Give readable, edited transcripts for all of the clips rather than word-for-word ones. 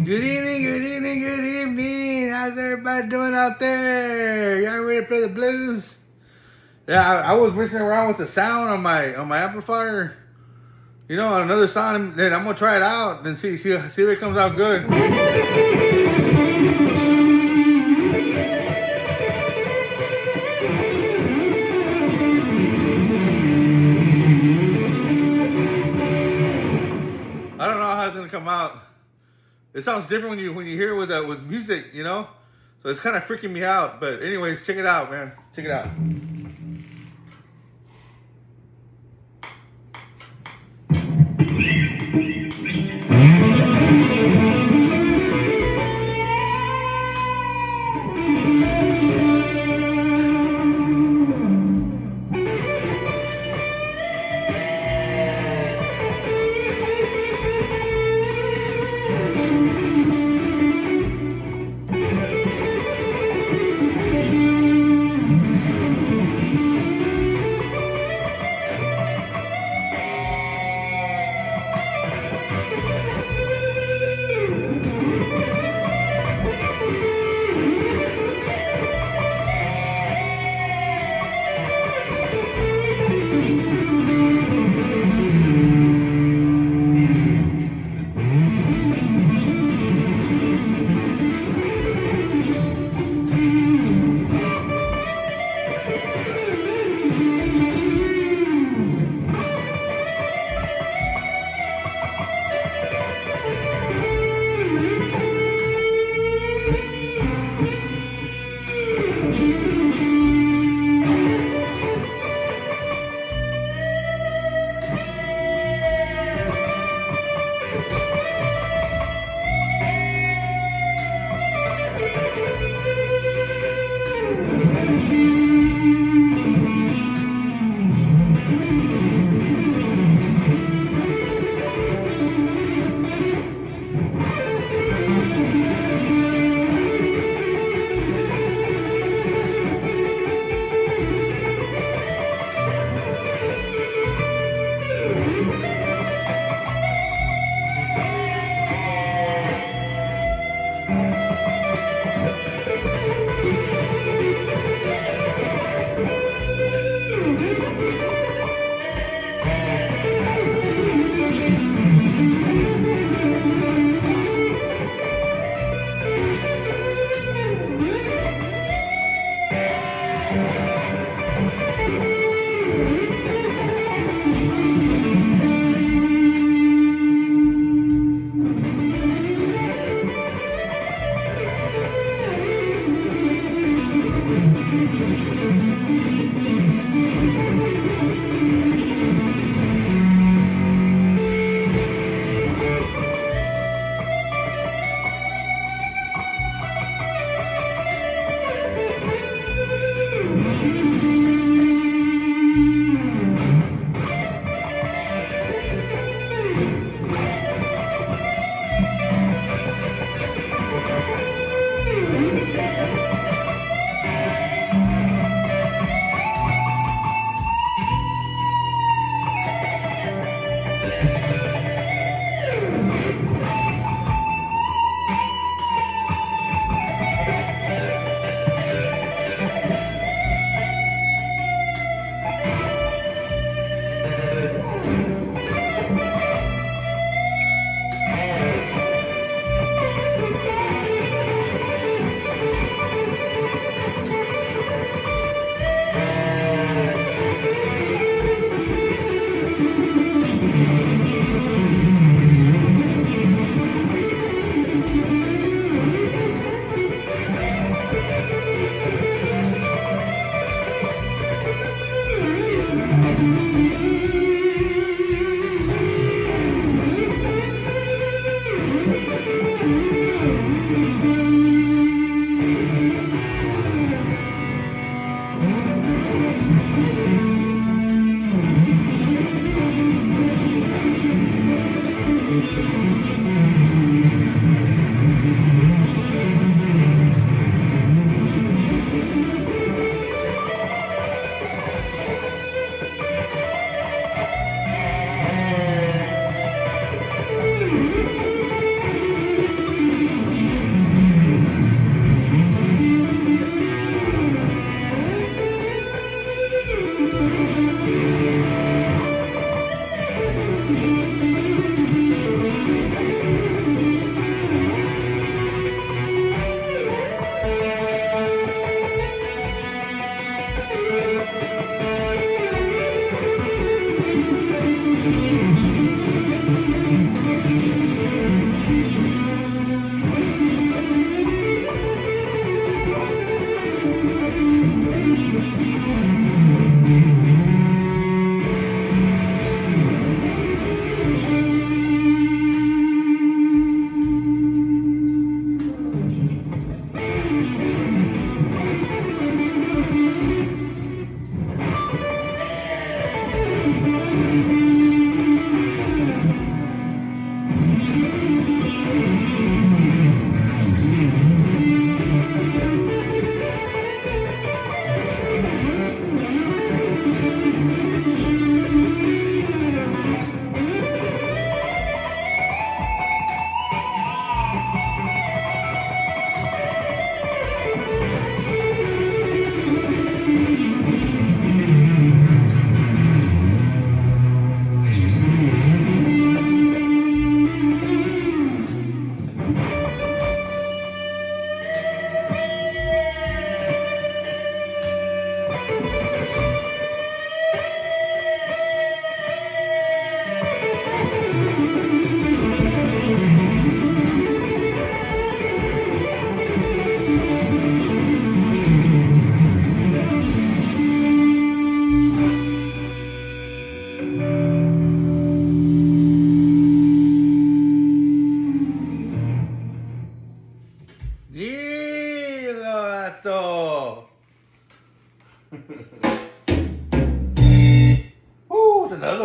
Good evening, good evening, good evening. How's everybody doing out there? Y'all ready to play the blues? Yeah, I was messing around with the sound on my amplifier. You know, another sound. Then I'm gonna try it out and see if it comes out good. I don't know how it's gonna come out. It sounds different when you hear it with music, you know. So it's kind of freaking me out. But anyways, check it out, man. Check it out.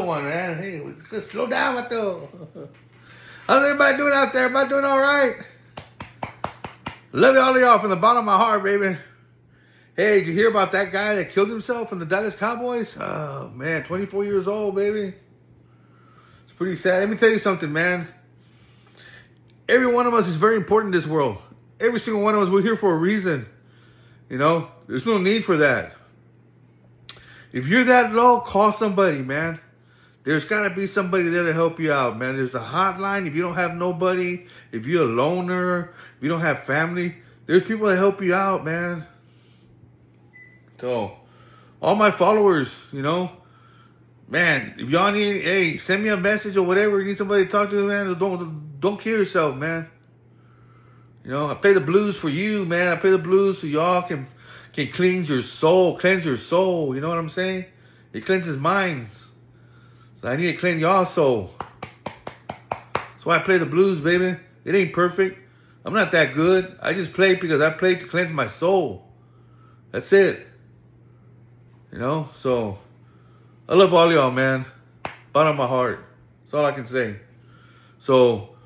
one, man. Hey, just slow down, vato. How's everybody doing out there? Everybody doing all right? Love all of y'all from the bottom of my heart, baby. Hey, did you hear about that guy that killed himself from the Dallas Cowboys? Oh, man, 24 years old, baby. It's pretty sad. Let me tell you something, man. Every one of us is very important in this world. Every single one of us, we're here for a reason. You know, there's no need for that. If you're that low, call somebody, man. There's got to be somebody there to help you out, man. There's a hotline. If you don't have nobody, if you're a loner, if you don't have family, there's people that help you out, man. So, all my followers, you know, man, if y'all need, hey, send me a message or whatever. You need somebody to talk to, man. Don't kill yourself, man. You know, I play the blues for you, man. I play the blues so y'all can cleanse your soul. Cleanse your soul. You know what I'm saying? It cleanses mine. So I need to cleanse y'all's soul. That's why I play the blues, baby. It ain't perfect. I'm not that good. I just play because I play to cleanse my soul. That's it. You know? So, I love all y'all, man. Bottom of my heart. That's all I can say. So,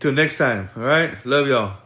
till next time, all right? Love y'all.